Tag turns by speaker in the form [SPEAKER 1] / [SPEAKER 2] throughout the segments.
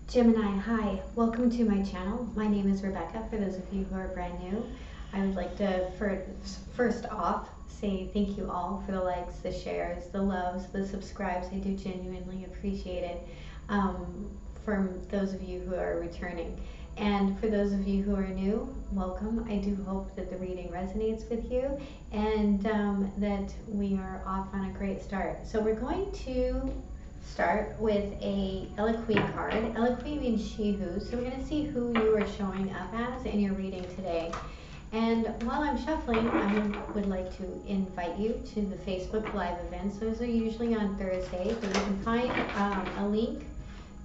[SPEAKER 1] Gemini, hi, welcome to my channel. My name is Rebecca. For those of you who are brand new, I would like to first off say thank you all for the likes, the shares, the loves, the subscribes. I do genuinely appreciate it. From those of you who are returning. And for those of you who are new, welcome. I do hope that the reading resonates with you and that we are off on a great start. So we're going to start with a Eloquy card. Eloquy means she who, so we're going to see who you are showing up as in your reading today. And while I'm shuffling, I would like to invite you to the Facebook Live events. Those are usually on Thursday, but you can find a link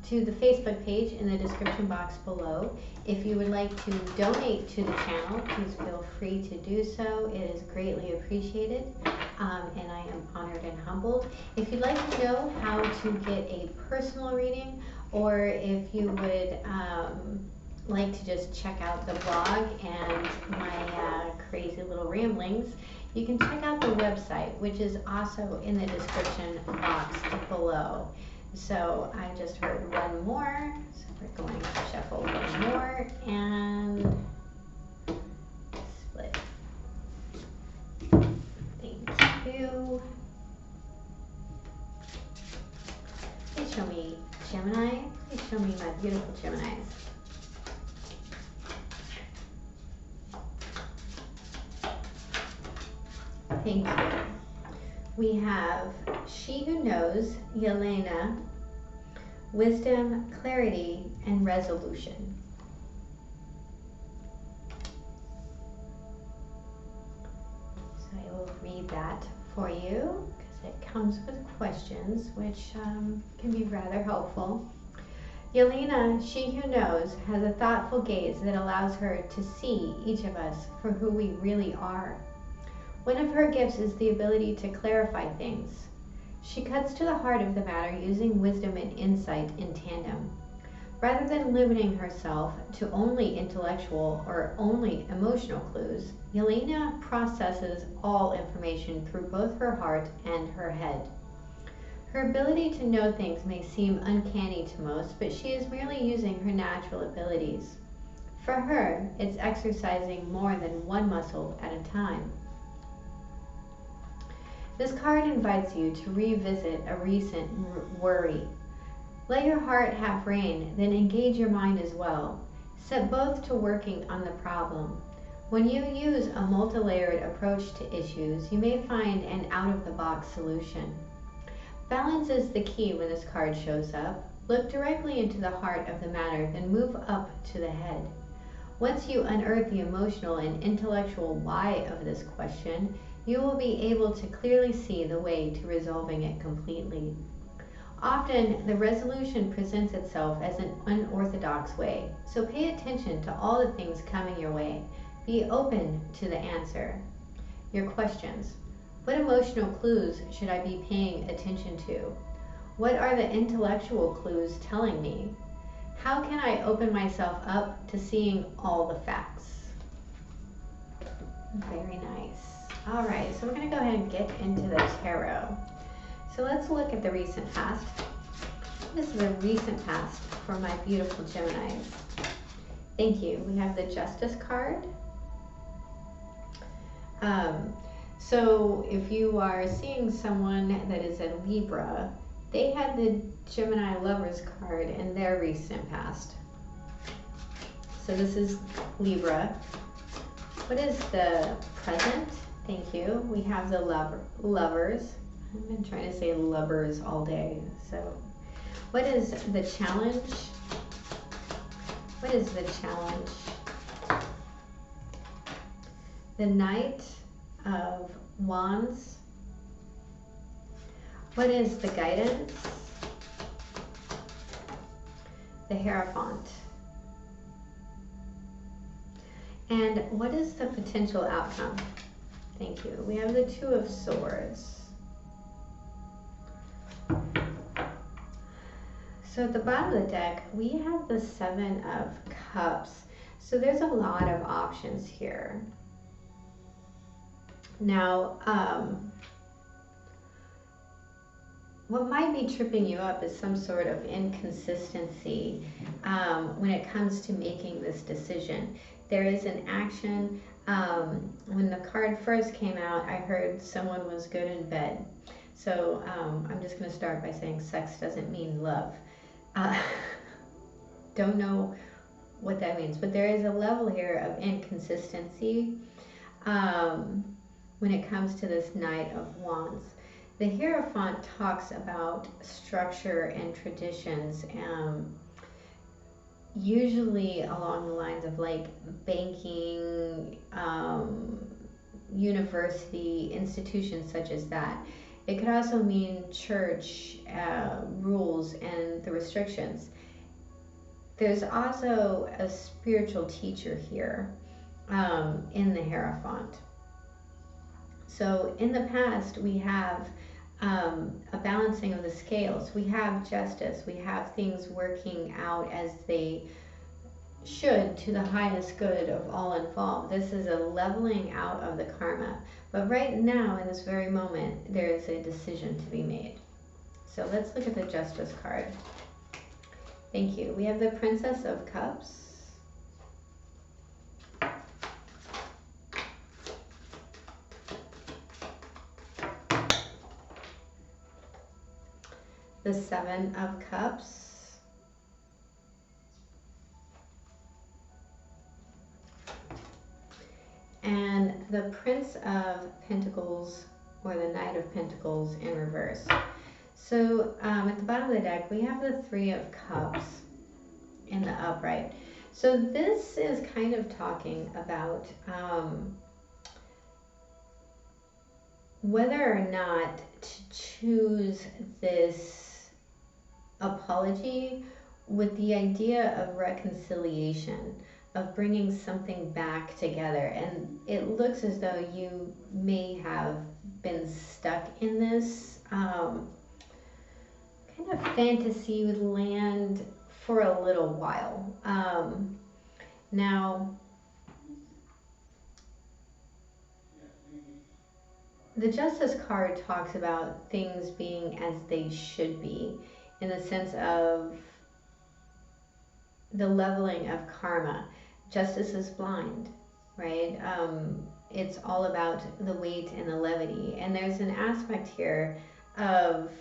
[SPEAKER 1] to the Facebook page in the description box below. If you would like to donate to the channel, please feel free to do so. It is greatly appreciated, and I am honored and humbled. If you'd like to know how to get a personal reading, or if you would like to just check out the blog and my crazy little ramblings, you can check out the website, which is also in the description box below. So I just heard one more, so we're going to shuffle one more and split. Thank you. Please show me Gemini. Please show me my beautiful Geminis. Thank you. We have She Who Knows, Yelena, Wisdom, Clarity, and Resolution. So I will read that for you because it comes with questions, which can be rather helpful. Yelena, she who knows, has a thoughtful gaze that allows her to see each of us for who we really are. One of her gifts is the ability to clarify things. She cuts to the heart of the matter using wisdom and insight in tandem. Rather than limiting herself to only intellectual or only emotional clues, Yelena processes all information through both her heart and her head. Her ability to know things may seem uncanny to most, but she is merely using her natural abilities. For her, it's exercising more than one muscle at a time. This card invites you to revisit a recent worry. Let your heart have rein, then engage your mind as well. Set both to working on the problem. When you use a multi-layered approach to issues, you may find an out-of-the-box solution. Balance is the key when this card shows up. Look directly into the heart of the matter, then move up to the head. Once you unearth the emotional and intellectual why of this question, you will be able to clearly see the way to resolving it completely. Often, the resolution presents itself as an unorthodox way, so pay attention to all the things coming your way. Be open to the answer. Your questions. What emotional clues should I be paying attention to? What are the intellectual clues telling me? How can I open myself up to seeing all the facts? Very nice. All right, so we're going to go ahead and get into the tarot. So let's look at the recent past. This is a recent past for my beautiful Geminis. Thank you. We have the Justice card. So if you are seeing someone that is a Libra, they had the Gemini Lovers card in their recent past. So this is Libra. What is the present? Thank you. We have the lovers. I've been trying to say lovers all day. So what is the challenge? What is the challenge? The Knight of Wands. What is the guidance? The Hierophant. And what is the potential outcome? Thank you. We have the Two of Swords. So at the bottom of the deck, we have the Seven of Cups. So there's a lot of options here. Now, what might be tripping you up is some sort of inconsistency when it comes to making this decision. There is an action. When the card first came out, I heard someone was good in bed. So I'm just going to start by saying sex doesn't mean love. Don't know what that means, but there is a level here of inconsistency when it comes to this Knight of Wands. The Hierophant talks about structure and traditions, usually along the lines of like banking, university, institutions such as that. It could also mean church rules and the restrictions. There's also a spiritual teacher here in the Hierophant. So in the past, we have a balancing of the scales. We have justice. We have things working out as they should to the highest good of all involved. This is a leveling out of the karma. But right now, in this very moment, there is a decision to be made. So let's look at the Justice card. Thank you. We have the Princess of Cups. The Seven of Cups. And the Prince of Pentacles, or the Knight of Pentacles in reverse. So at the bottom of the deck, we have the Three of Cups in the upright. So this is kind of talking about whether or not to choose this apology with the idea of reconciliation, of bringing something back together. And it looks as though you may have been stuck in this kind of fantasy land for a little while. Now, the Justice card talks about things being as they should be, in the sense of the leveling of karma. Justice is blind, right? It's all about the weight and the levity. And there's an aspect here of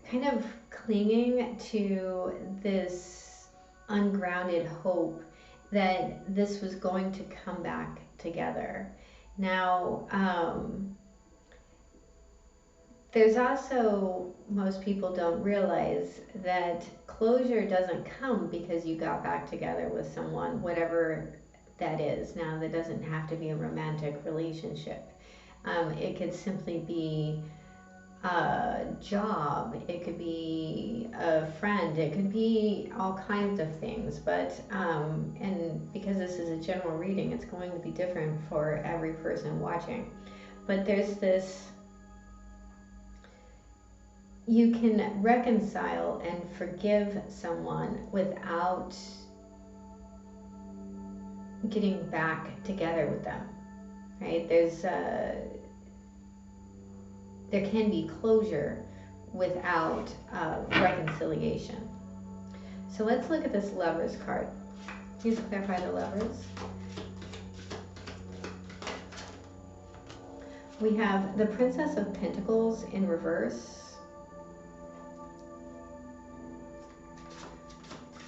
[SPEAKER 1] kind of clinging to this ungrounded hope that this was going to come back together. Now, there's also, most people don't realize that closure doesn't come because you got back together with someone, whatever that is. Now, that doesn't have to be a romantic relationship. It could simply be a job, it could be a friend, it could be all kinds of things. But and because this is a general reading, it's going to be different for every person watching. But there's this, you can reconcile and forgive someone without getting back together with them, right? There can be closure without reconciliation. So let's look at this Lovers card. Please clarify the Lovers. We have the Princess of Pentacles in reverse.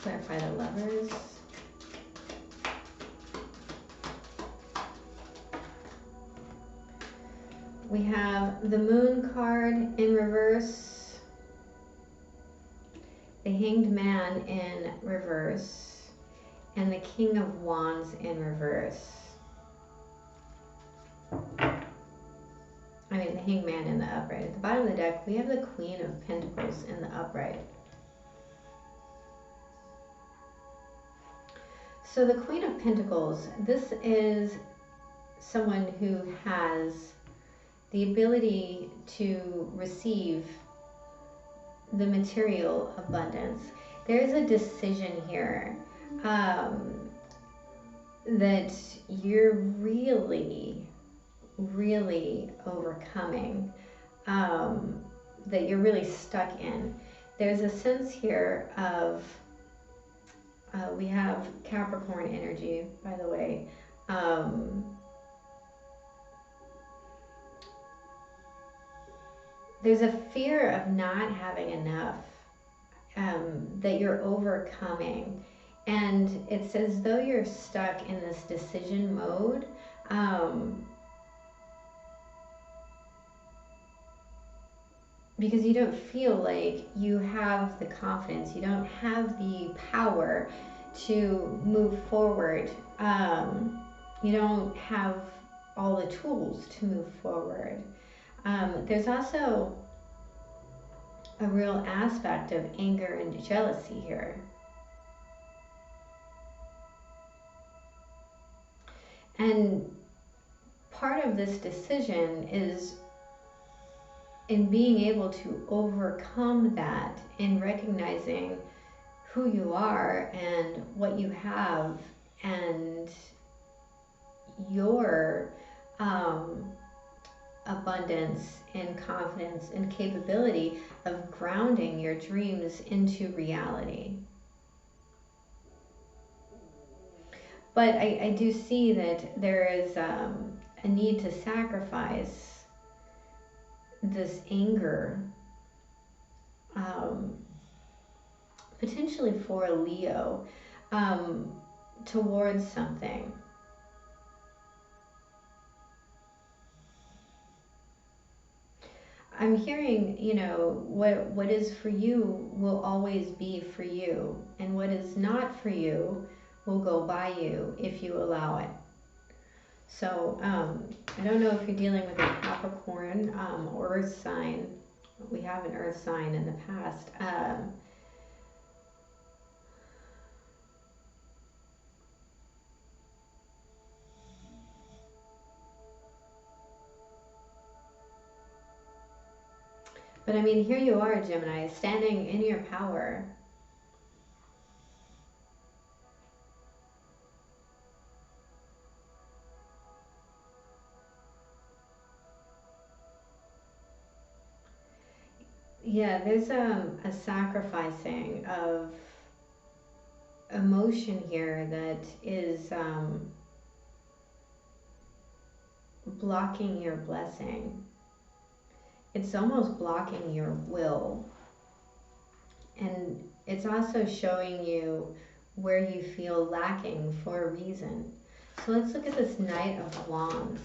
[SPEAKER 1] Clarify the Lovers. We have the Moon card in reverse, the Hanged Man in reverse, and the King of Wands in reverse. I mean, the Hanged Man in the upright. At the bottom of the deck, we have the Queen of Pentacles in the upright. So the Queen of Pentacles, this is someone who has the ability to receive the material abundance. There is a decision here that you're really really overcoming, that you're really stuck in. There's a sense here of, we have Capricorn energy, by the way. There's a fear of not having enough, that you're overcoming. And it's as though you're stuck in this decision mode. Because you don't feel like you have the confidence, you don't have the power to move forward. You don't have all the tools to move forward. There's also a real aspect of anger and jealousy here. And part of this decision is in being able to overcome that, in recognizing who you are and what you have, and your abundance and confidence and capability of grounding your dreams into reality. But I do see that there is a need to sacrifice this anger, potentially for a Leo, towards something. I'm hearing, what is for you will always be for you, and what is not for you will go by you if you allow it. So I don't know if you're dealing with a Capricorn or Earth sign. We have an Earth sign in the past. But I mean, here you are, Gemini, standing in your power. Yeah, there's a sacrificing of emotion here that is blocking your blessing. It's almost blocking your will. And it's also showing you where you feel lacking for a reason. So let's look at this Knight of Wands.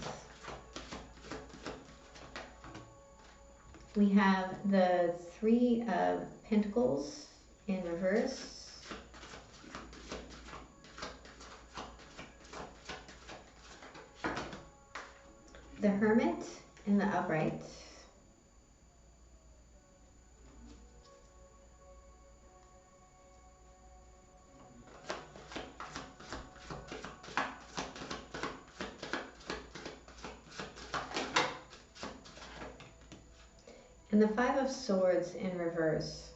[SPEAKER 1] We have the Three of Pentacles in reverse. The Hermit in the upright. And the Five of Swords in reverse.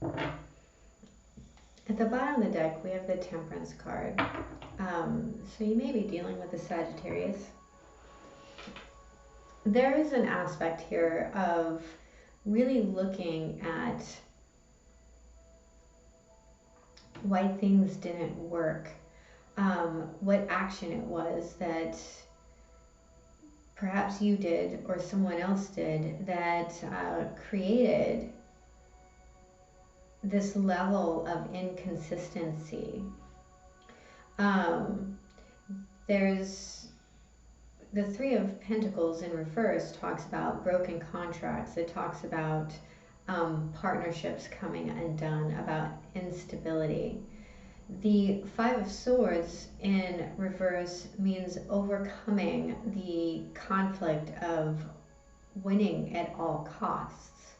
[SPEAKER 1] At the bottom of the deck, we have the Temperance card. So you may be dealing with a Sagittarius. There is an aspect here of really looking at why things didn't work. What action it was that perhaps you did or someone else did that created this level of inconsistency. There's the Three of Pentacles in reverse talks about broken contracts. It talks about partnerships coming undone, about instability. The Five of Swords in reverse means overcoming the conflict of winning at all costs.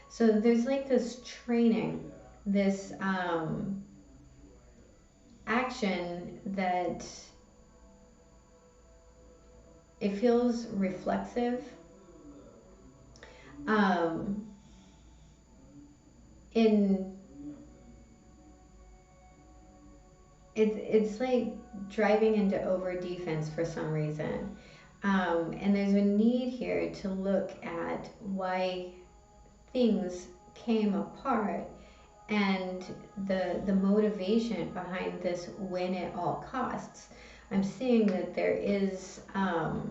[SPEAKER 1] So there's like this training, this action that it feels reflexive. In it's like driving into over defense for some reason. And there's a need here to look at why things came apart and the motivation behind this win at all costs. I'm seeing that there is a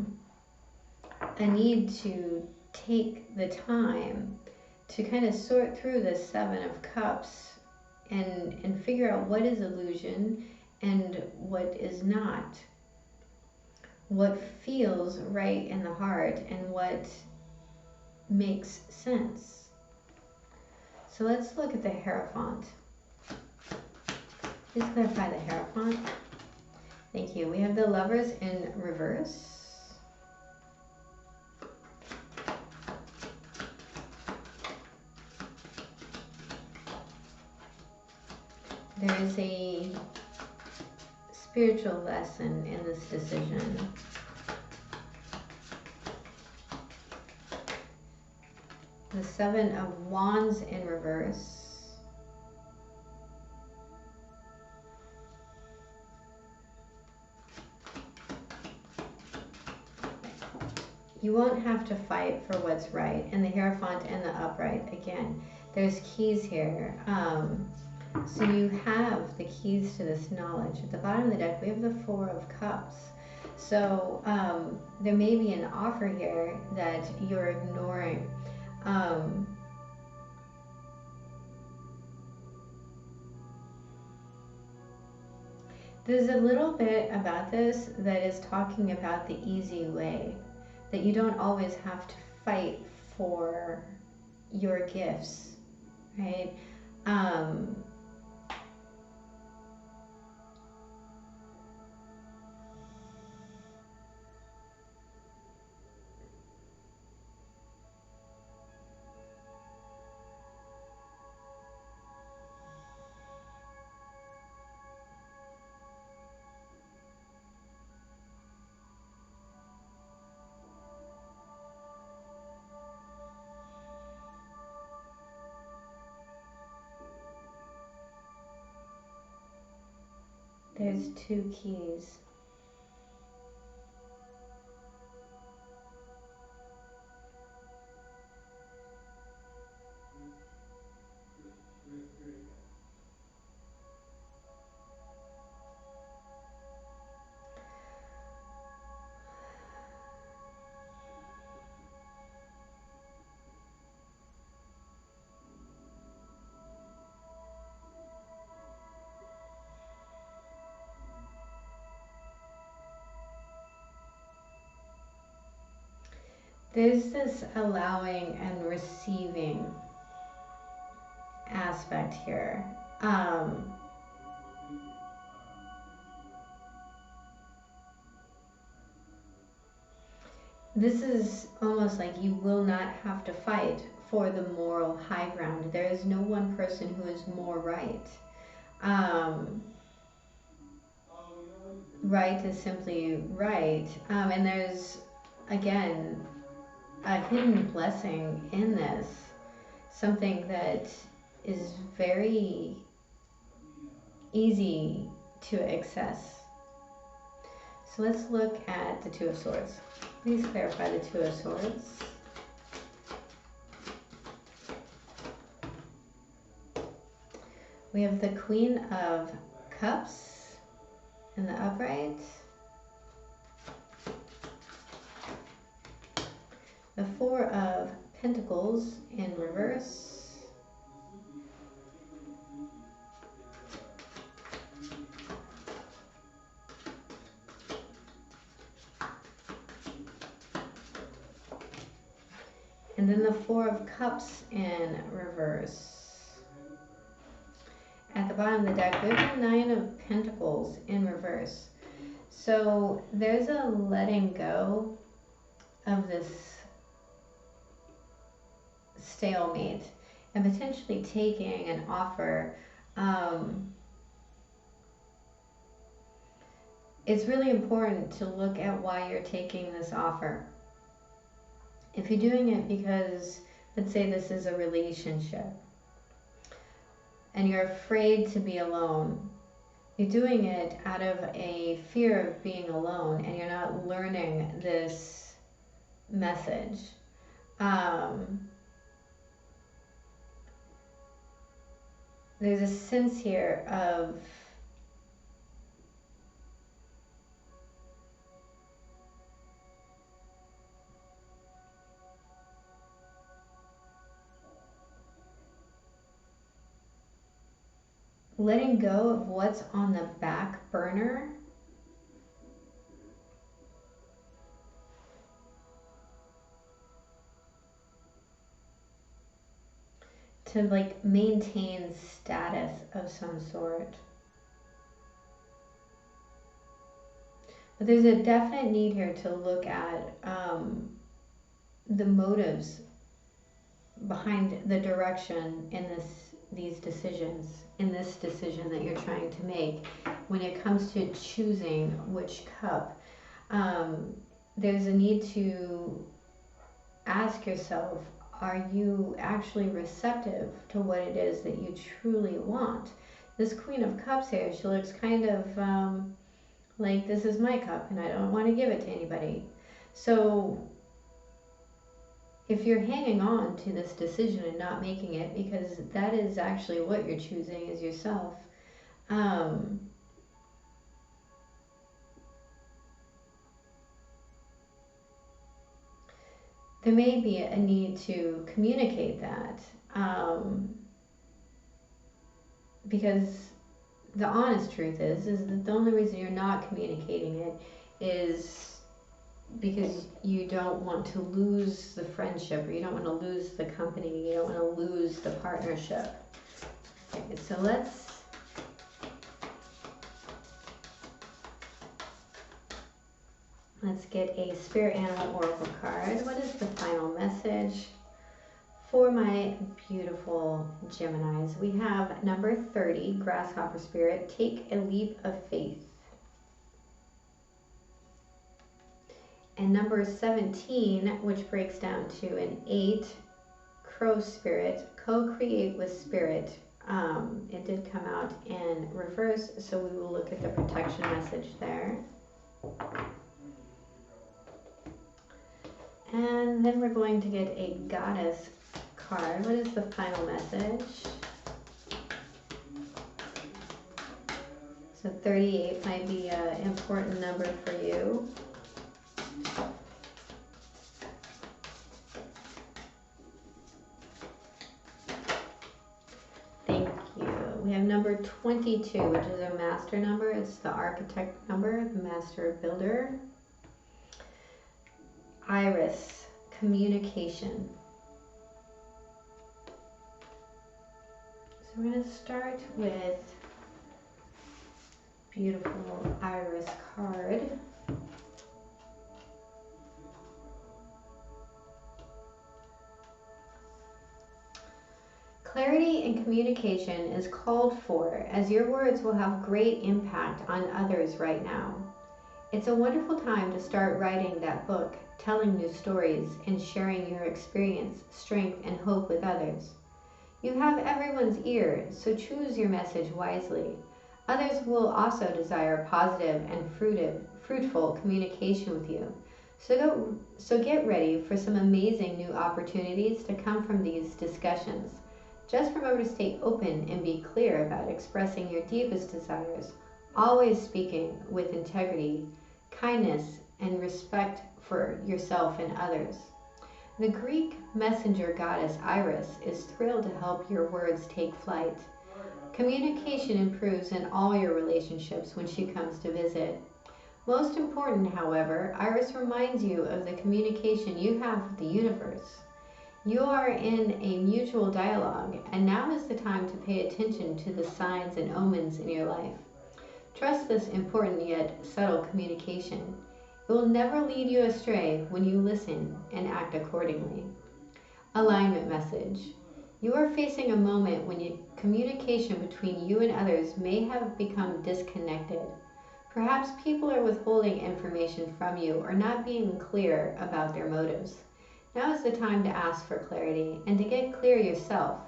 [SPEAKER 1] need to take the time to kind of sort through the Seven of Cups and figure out what is illusion and what is not. What feels right in the heart and what makes sense. So let's look at the Hierophant. Please clarify the Hierophant. Thank you. We have the Lovers in reverse. There is a spiritual lesson in this decision. The Seven of Wands in reverse. You won't have to fight for what's right. And the Hierophant and the upright, again, there's keys here. So you have the keys to this knowledge. At the bottom of the deck, we have the Four of Cups. So there may be an offer here that you're ignoring. There's a little bit about this that is talking about the easy way, that you don't always have to fight for your gifts, right? There's two keys. There's this allowing and receiving aspect here. This is almost like you will not have to fight for the moral high ground. There is no one person who is more right. Right is simply right. And there's, again, a hidden blessing in this. Something that is very easy to access. So let's look at the Two of Swords. Please clarify the Two of Swords. We have the Queen of Cups in the upright. The Four of Pentacles in reverse. And then the Four of Cups in reverse. At the bottom of the deck, we have the Nine of Pentacles in reverse. So there's a letting go of this stalemate and potentially taking an offer. It's really important to look at why you're taking this offer. If you're doing it because, let's say this is a relationship, and you're afraid to be alone, You're doing it out of a fear of being alone, and you're not learning this message. There's a sense here of letting go of what's on the back burner to like maintain status of some sort. But there's a definite need here to look at the motives behind the direction in these decisions, in this decision that you're trying to make. When it comes to choosing which cup, there's a need to ask yourself, are you actually receptive to what it is that you truly want? This Queen of Cups here, she looks kind of like, this is my cup and I don't want to give it to anybody. So if you're hanging on to this decision and not making it, because that is actually what you're choosing is yourself, there may be a need to communicate that, because the honest truth is that the only reason you're not communicating it is because you don't want to lose the friendship, or you don't want to lose the company, you don't want to lose the partnership. Okay, so let's get a Spirit Animal Oracle card. What is the final message for my beautiful Geminis? We have number 30, Grasshopper Spirit, take a leap of faith. And number 17, which breaks down to an 8, Crow Spirit, co-create with Spirit. It did come out in reverse, so we will look at the protection message there. And then we're going to get a Goddess card. What is the final message? So 38 might be an important number for you. Thank you. We have number 22, which is a master number. It's the architect number, the master builder. Iris, communication. So we're going to start with beautiful Iris card. Clarity and communication is called for, as your words will have great impact on others right now. It's a wonderful time to start writing that book, telling new stories, and sharing your experience, strength, and hope with others. You have everyone's ear, so choose your message wisely. Others will also desire positive and fruitful communication with you. So get ready for some amazing new opportunities to come from these discussions. Just remember to stay open and be clear about expressing your deepest desires, always speaking with integrity, kindness, and respect for yourself and others. The Greek messenger goddess Iris is thrilled to help your words take flight. Communication improves in all your relationships when she comes to visit. Most important, however, Iris reminds you of the communication you have with the universe. You are in a mutual dialogue, and now is the time to pay attention to the signs and omens in your life. Trust this important yet subtle communication. It will never lead you astray when you listen and act accordingly. Alignment message. You are facing a moment when communication between you and others may have become disconnected. Perhaps people are withholding information from you or not being clear about their motives. Now is the time to ask for clarity and to get clear yourself.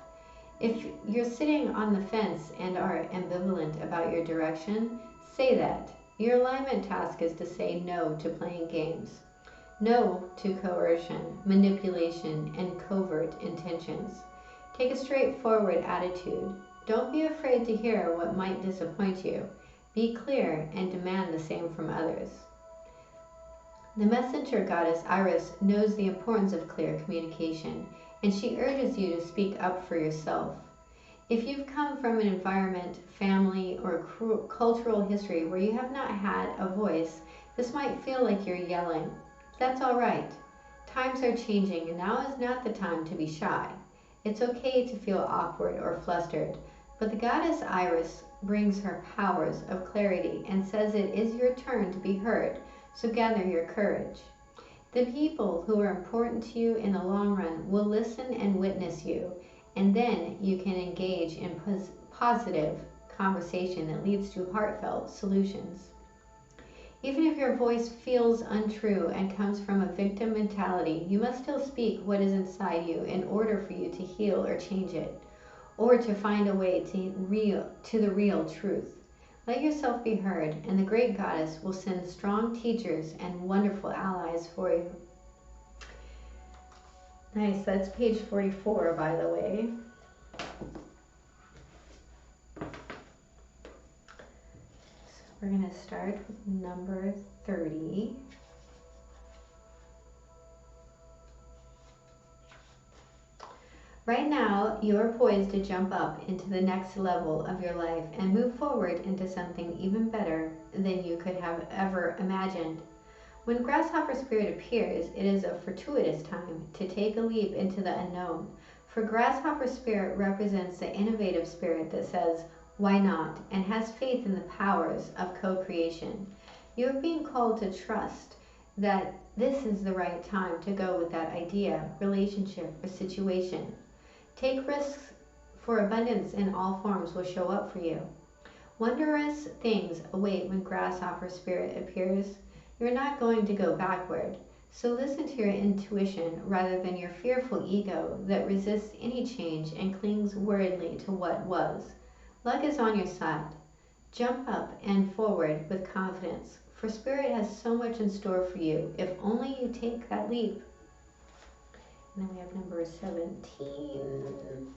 [SPEAKER 1] If you're sitting on the fence and are ambivalent about your direction, say that. Your alignment task is to say no to playing games. No to coercion, manipulation, and covert intentions. Take a straightforward attitude. Don't be afraid to hear what might disappoint you. Be clear and demand the same from others. The messenger goddess Iris knows the importance of clear communication, and she urges you to speak up for yourself. If you've come from an environment, family, or cultural history where you have not had a voice, this might feel like you're yelling. That's all right. Times are changing, and now is not the time to be shy. It's okay to feel awkward or flustered, but the goddess Iris brings her powers of clarity and says it is your turn to be heard, so gather your courage. The people who are important to you in the long run will listen and witness you, and then you can engage in positive conversation that leads to heartfelt solutions. Even if your voice feels untrue and comes from a victim mentality, you must still speak what is inside you in order for you to heal or change it, or to find a way to the real truth. Let yourself be heard, and the great goddess will send strong teachers and wonderful allies for you. Nice, that's page 44, by the way. We're going to start with number 30. Right now, you are poised to jump up into the next level of your life and move forward into something even better than you could have ever imagined. When Grasshopper Spirit appears, it is a fortuitous time to take a leap into the unknown. For Grasshopper Spirit represents the innovative spirit that says, why not, and has faith in the powers of co-creation. You are being called to trust that this is the right time to go with that idea, relationship, or situation. Take risks, for abundance in all forms will show up for you. Wondrous things await when Grasshopper Spirit appears. You're not going to go backward, so listen to your intuition rather than your fearful ego that resists any change and clings worriedly to what was. Luck is on your side. Jump up and forward with confidence, for Spirit has so much in store for you if only you take that leap. And then we have number 17.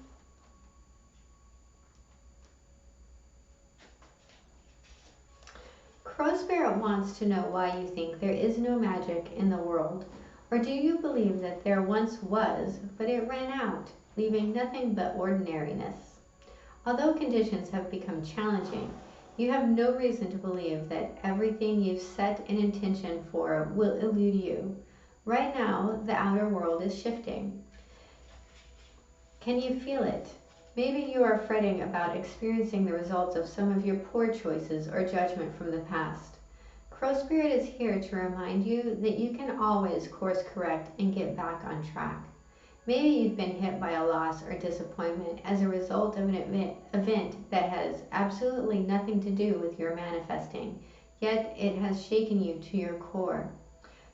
[SPEAKER 1] Crow Spirit wants to know why you think there is no magic in the world, or do you believe that there once was, but it ran out, leaving nothing but ordinariness? Although conditions have become challenging, you have no reason to believe that everything you've set an intention for will elude you. Right now, the outer world is shifting. Can you feel it? Maybe you are fretting about experiencing the results of some of your poor choices or judgment from the past. Crow Spirit is here to remind you that you can always course correct and get back on track. Maybe you've been hit by a loss or disappointment as a result of an event that has absolutely nothing to do with your manifesting, yet it has shaken you to your core.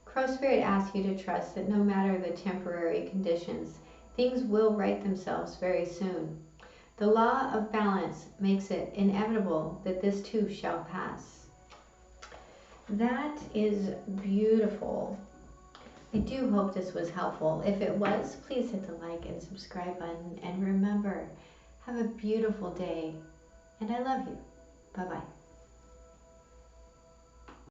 [SPEAKER 1] Crow Spirit asks you to trust that no matter the temporary conditions, things will right themselves very soon. The law of balance makes it inevitable that this too shall pass. That is beautiful. I do hope this was helpful. If it was, please hit the like and subscribe button. And remember, have a beautiful day. And I love you. Bye-bye.